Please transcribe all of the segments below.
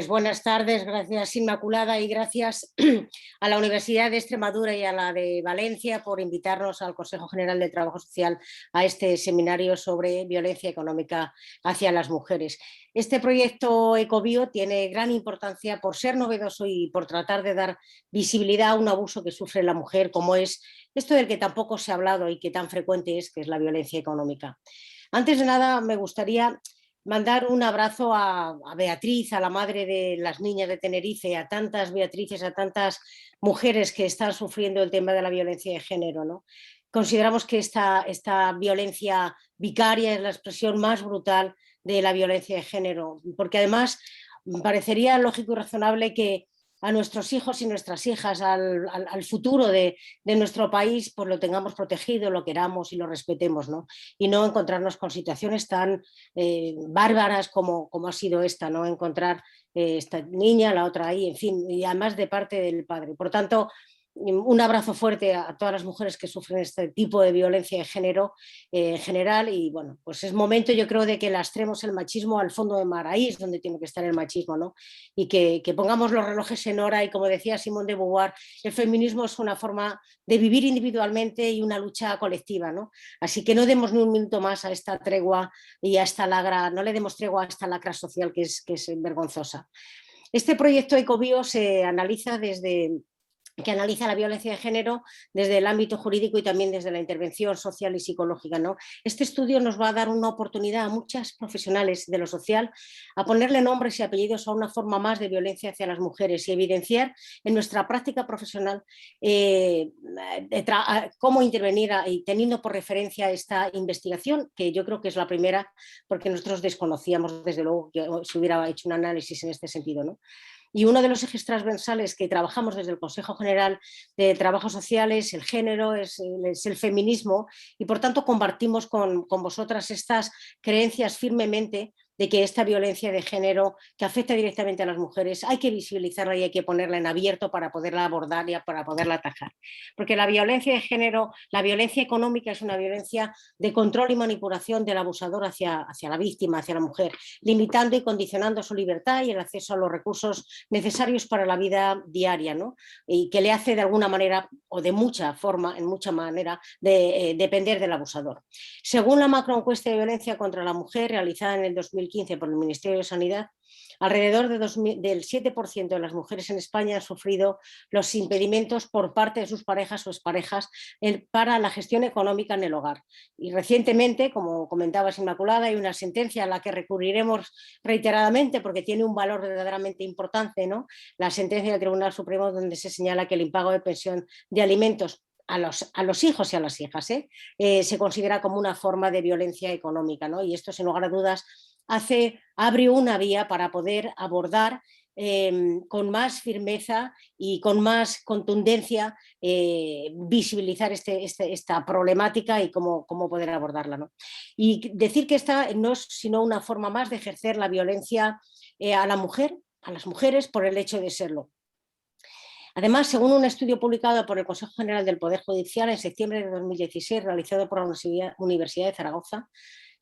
Buenas tardes, gracias Inmaculada y gracias a la Universidad de Extremadura y a la de Valencia por invitarnos al Consejo General de Trabajo Social a este seminario sobre violencia económica hacia las mujeres. Este proyecto Ecobio tiene gran importancia por ser novedoso y por tratar de dar visibilidad a un abuso que sufre la mujer, como es esto del que tampoco se ha hablado y que tan frecuente es, que es la violencia económica. Antes de nada, me gustaría mandar un abrazo a Beatriz, a la madre de las niñas de Tenerife, a tantas Beatrices, a tantas mujeres que están sufriendo el tema de la violencia de género, ¿no? Consideramos que esta violencia vicaria es la expresión más brutal de la violencia de género, porque además parecería lógico y razonable que a nuestros hijos y nuestras hijas, al futuro de nuestro país, pues lo tengamos protegido, lo queramos y lo respetemos, ¿no? Y no encontrarnos con situaciones tan bárbaras como ha sido esta, ¿no? Encontrar esta niña, la otra ahí, en fin, y además de parte del padre. Por tanto, un abrazo fuerte a todas las mujeres que sufren este tipo de violencia de género en general y bueno, pues es momento yo creo de que lastremos el machismo al fondo de mar, ahí es donde tiene que estar el machismo, ¿no? Y que pongamos los relojes en hora y como decía Simone de Beauvoir, el feminismo es una forma de vivir individualmente y una lucha colectiva, ¿no? Así que no demos ni un minuto más a esta tregua y a esta lacra, no le demos tregua a esta lacra social que es vergonzosa. Este proyecto Ecobio se analiza que analiza la violencia de género desde el ámbito jurídico y también desde la intervención social y psicológica, ¿no? Este estudio nos va a dar una oportunidad a muchas profesionales de lo social a ponerle nombres y apellidos a una forma más de violencia hacia las mujeres y evidenciar en nuestra práctica profesional cómo intervenir y teniendo por referencia esta investigación, que yo creo que es la primera porque nosotros desconocíamos desde luego que se hubiera hecho un análisis en este sentido, ¿no? Y uno de los ejes transversales que trabajamos desde el Consejo General de Trabajo Social es el género, es el feminismo y por tanto compartimos con vosotras estas creencias firmemente de que esta violencia de género que afecta directamente a las mujeres hay que visibilizarla y hay que ponerla en abierto para poderla abordar y para poderla atajar. Porque la violencia de género, la violencia económica es una violencia de control y manipulación del abusador hacia la víctima, hacia la mujer, limitando y condicionando su libertad y el acceso a los recursos necesarios para la vida diaria, ¿no? Y que le hace de alguna manera o de mucha forma, en mucha manera, de depender del abusador. Según la macroencuesta de violencia contra la mujer realizada en el 2015 por el Ministerio de Sanidad, alrededor del 7% de las mujeres en España han sufrido los impedimentos por parte de sus parejas o exparejas para la gestión económica en el hogar. Y recientemente, como comentabas Inmaculada, hay una sentencia a la que recurriremos reiteradamente porque tiene un valor verdaderamente importante, ¿no? La sentencia del Tribunal Supremo donde se señala que el impago de pensión de alimentos a los hijos y a las hijas se considera como una forma de violencia económica, ¿no? Y esto, sin lugar a dudas, abre una vía para poder abordar con más firmeza y con más contundencia visibilizar esta problemática y cómo poder abordarla, ¿no? Y decir que esta no es sino una forma más de ejercer la violencia a la mujer, a las mujeres, por el hecho de serlo. Además, según un estudio publicado por el Consejo General del Poder Judicial en septiembre de 2016, realizado por la Universidad de Zaragoza,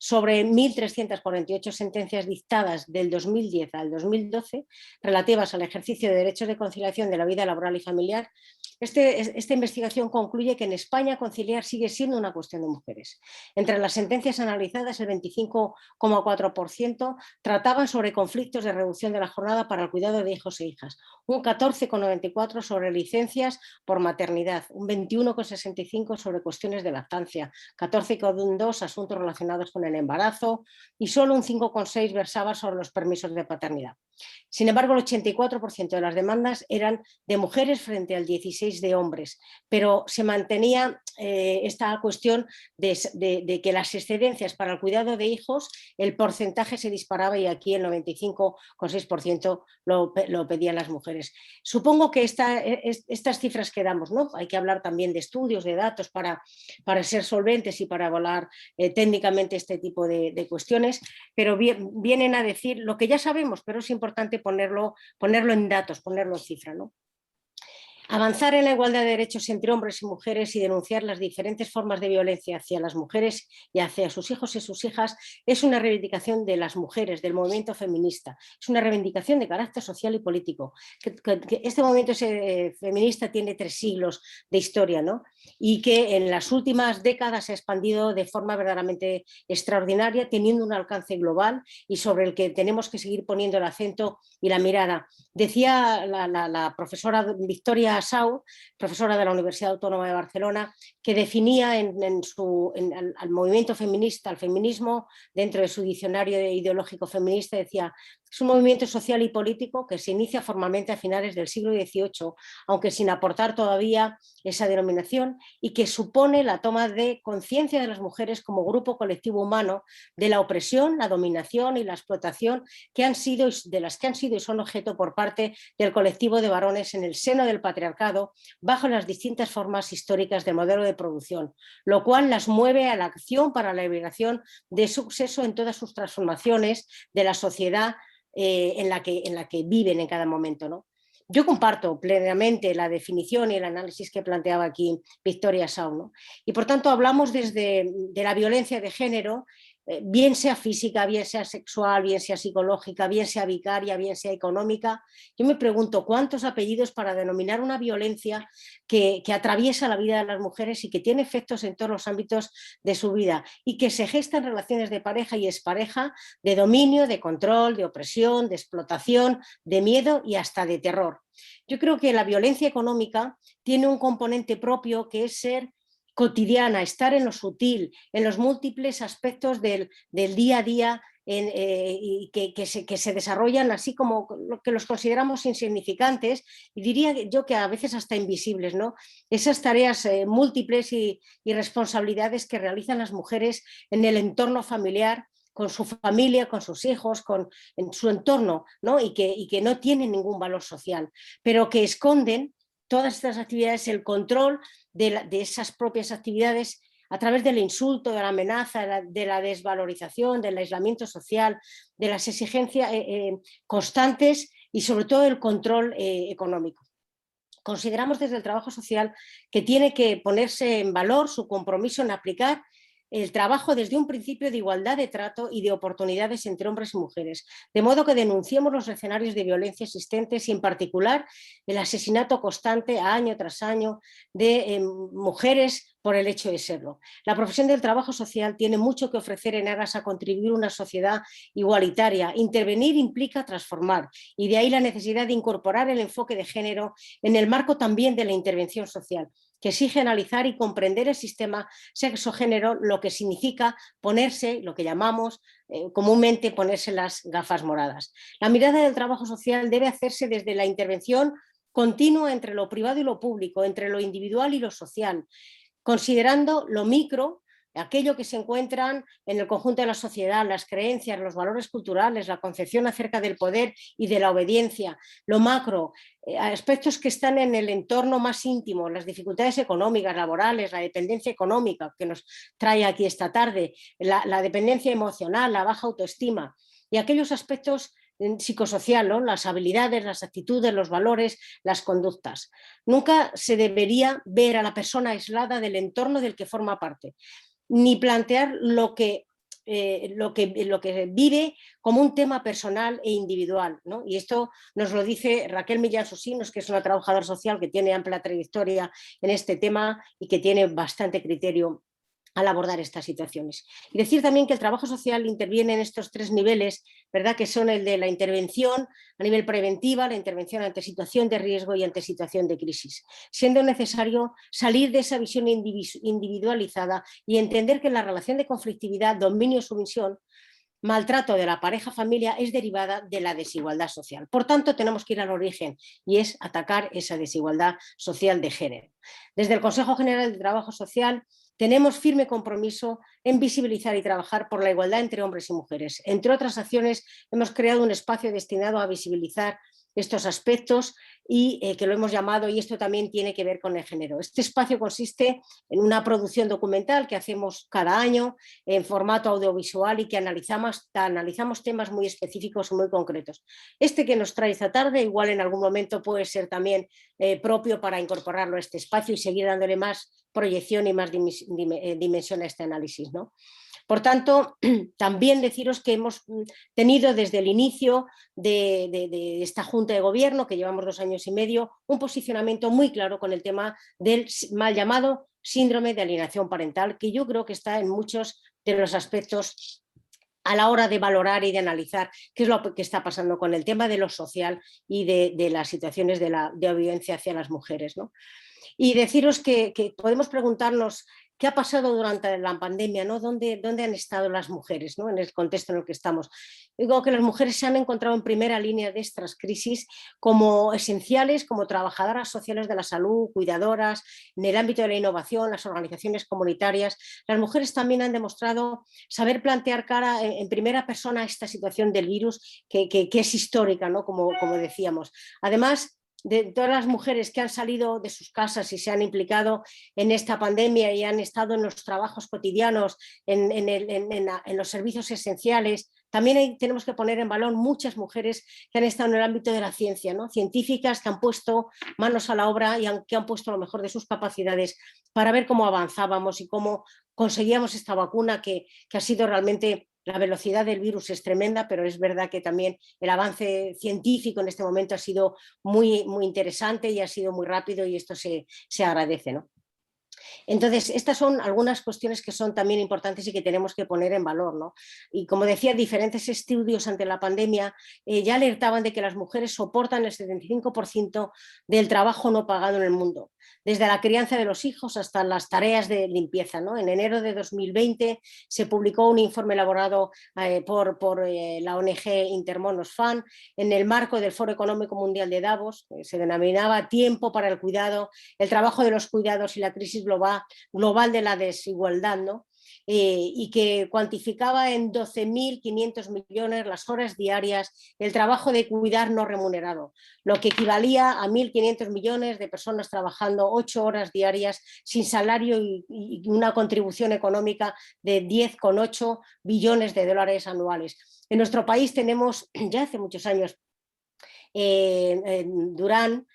sobre 1.348 sentencias dictadas del 2010 al 2012 relativas al ejercicio de derechos de conciliación de la vida laboral y familiar, esta investigación concluye que en España conciliar sigue siendo una cuestión de mujeres. Entre las sentencias analizadas, el 25,4% trataban sobre conflictos de reducción de la jornada para el cuidado de hijos e hijas, un 14,94% sobre licencias por maternidad, un 21,65% sobre cuestiones de lactancia, 14,2% asuntos relacionados con el embarazo y solo un 5,6% versaba sobre los permisos de paternidad. Sin embargo, el 84% de las demandas eran de mujeres frente al 16% de hombres, pero se mantenía esta cuestión de que las excedencias para el cuidado de hijos, el porcentaje se disparaba y aquí el 95,6% lo pedían las mujeres. Supongo que estas cifras que damos, ¿no? Hay que hablar también de estudios, de datos para ser solventes y para evaluar técnicamente este tipo de cuestiones, pero vienen a decir lo que ya sabemos, pero es importante ponerlo en datos, ponerlo en cifra, ¿no? Avanzar en la igualdad de derechos entre hombres y mujeres y denunciar las diferentes formas de violencia hacia las mujeres y hacia sus hijos y sus hijas es una reivindicación de las mujeres, del movimiento feminista. Es una reivindicación de carácter social y político. Que este movimiento feminista tiene 3 siglos de historia, ¿no? Y que en las últimas décadas se ha expandido de forma verdaderamente extraordinaria, teniendo un alcance global y sobre el que tenemos que seguir poniendo el acento y la mirada. Decía la profesora Victoria Sau, profesora de la Universidad Autónoma de Barcelona, que definía al movimiento feminista, al feminismo, dentro de su diccionario ideológico feminista, decía: es un movimiento social y político que se inicia formalmente a finales del siglo XVIII, aunque sin aportar todavía esa denominación, y que supone la toma de conciencia de las mujeres como grupo colectivo humano de la opresión, la dominación y la explotación de las que han sido y son objeto por parte del colectivo de varones en el seno del patriarcado, bajo las distintas formas históricas del modelo de producción, lo cual las mueve a la acción para la liberación de su sexo en todas sus transformaciones de la sociedad en la que viven en cada momento, ¿no? Yo comparto plenamente la definición y el análisis que planteaba aquí Victoria Sau, ¿no? Y por tanto hablamos de la violencia de género, bien sea física, bien sea sexual, bien sea psicológica, bien sea vicaria, bien sea económica. Yo me pregunto cuántos apellidos para denominar una violencia que atraviesa la vida de las mujeres y que tiene efectos en todos los ámbitos de su vida y que se gesta en relaciones de pareja y expareja, de dominio, de control, de opresión, de explotación, de miedo y hasta de terror. Yo creo que la violencia económica tiene un componente propio que es ser cotidiana, estar en lo sutil, en los múltiples aspectos del día a día y que se desarrollan así como que los consideramos insignificantes y diría yo que a veces hasta invisibles, ¿no? Esas tareas múltiples y responsabilidades que realizan las mujeres en el entorno familiar, con su familia, con sus hijos, en su entorno, ¿no? Y que no tienen ningún valor social, pero que esconden todas estas actividades, el control de esas propias actividades a través del insulto, de la amenaza, de la desvalorización, del aislamiento social, de las exigencias constantes y sobre todo el control económico. Consideramos desde el trabajo social que tiene que ponerse en valor su compromiso en aplicar el trabajo desde un principio de igualdad de trato y de oportunidades entre hombres y mujeres, de modo que denunciemos los escenarios de violencia existentes y en particular el asesinato constante año tras año de mujeres por el hecho de serlo. La profesión del trabajo social tiene mucho que ofrecer en aras a contribuir a una sociedad igualitaria. Intervenir implica transformar y de ahí la necesidad de incorporar el enfoque de género en el marco también de la intervención social, que exige analizar y comprender el sistema sexo-género, lo que significa ponerse, lo que llamamos comúnmente ponerse las gafas moradas. La mirada del trabajo social debe hacerse desde la intervención continua entre lo privado y lo público, entre lo individual y lo social, considerando lo micro, aquello que se encuentran en el conjunto de la sociedad, las creencias, los valores culturales, la concepción acerca del poder y de la obediencia, lo macro, aspectos que están en el entorno más íntimo, las dificultades económicas, laborales, la dependencia económica que nos trae aquí esta tarde, la dependencia emocional, la baja autoestima y aquellos aspectos psicosocial, ¿no? Las habilidades, las actitudes, los valores, las conductas. Nunca se debería ver a la persona aislada del entorno del que forma parte, ni plantear lo que vive como un tema personal e individual, ¿no? Y esto nos lo dice Raquel Millán Sosinos, que es una trabajadora social que tiene amplia trayectoria en este tema y que tiene bastante criterio al abordar estas situaciones. Y decir también que el trabajo social interviene en estos 3 niveles, ¿verdad? Que son el de la intervención a nivel preventiva, la intervención ante situación de riesgo y ante situación de crisis, siendo necesario salir de esa visión individualizada y entender que la relación de conflictividad, dominio, sumisión, maltrato de la pareja familia es derivada de la desigualdad social. Por tanto, tenemos que ir al origen y es atacar esa desigualdad social de género. Desde el Consejo General de Trabajo Social tenemos firme compromiso en visibilizar y trabajar por la igualdad entre hombres y mujeres. Entre otras acciones, hemos creado un espacio destinado a visibilizar estos aspectos y que lo hemos llamado, y esto también tiene que ver con el género. Este espacio consiste en una producción documental que hacemos cada año en formato audiovisual y que analizamos temas muy específicos y muy concretos. Este que nos trae esta tarde igual en algún momento puede ser también propio para incorporarlo a este espacio y seguir dándole más proyección y más dimensión a este análisis, ¿no? Por tanto, también deciros que hemos tenido desde el inicio de esta Junta de Gobierno, que llevamos 2 años y medio, un posicionamiento muy claro con el tema del mal llamado síndrome de alienación parental, que yo creo que está en muchos de los aspectos a la hora de valorar y de analizar qué es lo que está pasando con el tema de lo social y de las situaciones de violencia hacia las mujeres, ¿no? Y deciros que podemos preguntarnos qué ha pasado durante la pandemia, ¿no? ¿Dónde han estado las mujeres, ¿no? En el contexto en el que estamos? Digo que las mujeres se han encontrado en primera línea de estas crisis como esenciales, como trabajadoras sociales de la salud, cuidadoras, en el ámbito de la innovación, las organizaciones comunitarias. Las mujeres también han demostrado saber plantear cara en primera persona esta situación del virus que es histórica, ¿no? Como decíamos. Además, de todas las mujeres que han salido de sus casas y se han implicado en esta pandemia y han estado en los trabajos cotidianos, en los servicios esenciales, también tenemos que poner en valor muchas mujeres que han estado en el ámbito de la ciencia, ¿no? Científicas que han puesto manos a la obra y que han puesto lo mejor de sus capacidades para ver cómo avanzábamos y cómo conseguíamos esta vacuna que ha sido realmente... La velocidad del virus es tremenda, pero es verdad que también el avance científico en este momento ha sido muy, muy interesante y ha sido muy rápido y esto se agradece, ¿no? Entonces, estas son algunas cuestiones que son también importantes y que tenemos que poner en valor, ¿no? Y como decía, diferentes estudios ante la pandemia ya alertaban de que las mujeres soportan el 75% del trabajo no pagado en el mundo, desde la crianza de los hijos hasta las tareas de limpieza, ¿no? En enero de 2020 se publicó un informe elaborado por la ONG Intermon Oxfam en el marco del Foro Económico Mundial de Davos, que se denominaba Tiempo para el Cuidado, el trabajo de los cuidados y la crisis global de la desigualdad, ¿no? Y que cuantificaba en 12.500 millones las horas diarias del trabajo de cuidar no remunerado, lo que equivalía a 1.500 millones de personas trabajando 8 horas diarias sin salario y una contribución económica de 10,8 billones de dólares anuales. En nuestro país tenemos ya hace muchos años Durán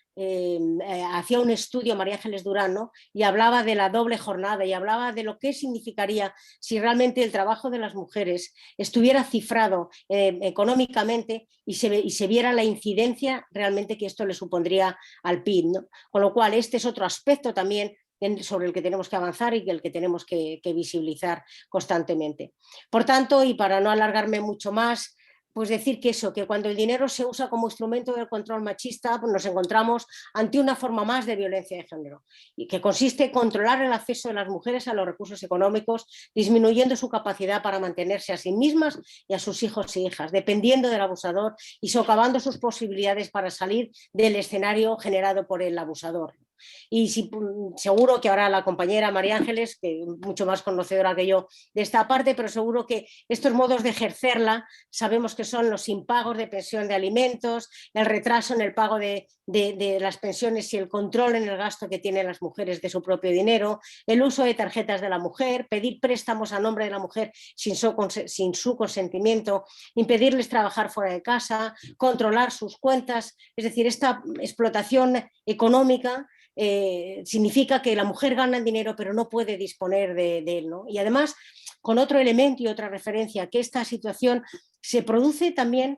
hacía un estudio, María Ángeles Durán, ¿no? Y hablaba de la doble jornada y hablaba de lo que significaría si realmente el trabajo de las mujeres estuviera cifrado económicamente y se viera la incidencia realmente que esto le supondría al PIB, ¿no? Con lo cual este es otro aspecto también sobre el que tenemos que avanzar y el que tenemos que visibilizar constantemente. Por tanto, y para no alargarme mucho más, pues decir que eso, que cuando el dinero se usa como instrumento del control machista, pues nos encontramos ante una forma más de violencia de género, y que consiste en controlar el acceso de las mujeres a los recursos económicos, disminuyendo su capacidad para mantenerse a sí mismas y a sus hijos e hijas, dependiendo del abusador y socavando sus posibilidades para salir del escenario generado por el abusador. Y seguro que ahora la compañera María Ángeles, que es mucho más conocedora que yo de esta parte, pero seguro que estos modos de ejercerla sabemos que son los impagos de pensión de alimentos, el retraso en el pago de las pensiones y el control en el gasto que tienen las mujeres de su propio dinero, el uso de tarjetas de la mujer, pedir préstamos a nombre de la mujer sin su consentimiento, impedirles trabajar fuera de casa, controlar sus cuentas, es decir, esta explotación económica significa que la mujer gana el dinero pero no puede disponer de él, ¿no? Y además, con otro elemento y otra referencia, que esta situación se produce también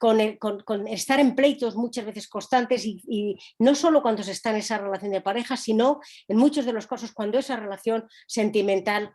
con estar en pleitos muchas veces constantes y no solo cuando se está en esa relación de pareja, sino en muchos de los casos cuando esa relación sentimental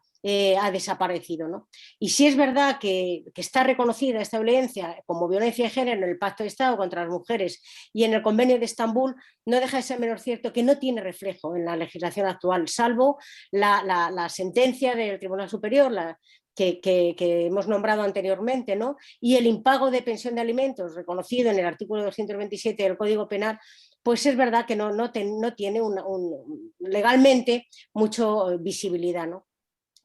ha desaparecido, ¿no? Y si es verdad que está reconocida esta violencia como violencia de género en el Pacto de Estado contra las Mujeres y en el Convenio de Estambul, no deja de ser menos cierto que no tiene reflejo en la legislación actual, salvo la sentencia del Tribunal Superior, que hemos nombrado anteriormente, ¿no? Y el impago de pensión de alimentos reconocido en el artículo 227 del Código Penal, pues es verdad que no tiene legalmente mucha visibilidad, ¿no?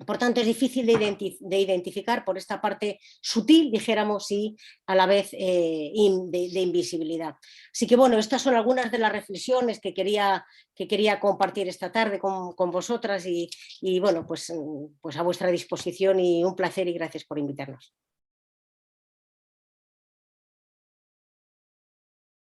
Por tanto, es difícil de identificar por esta parte sutil, dijéramos, y a la vez de invisibilidad. Así que bueno, estas son algunas de las reflexiones que quería compartir esta tarde con vosotras y bueno, pues a vuestra disposición y un placer y gracias por invitarnos.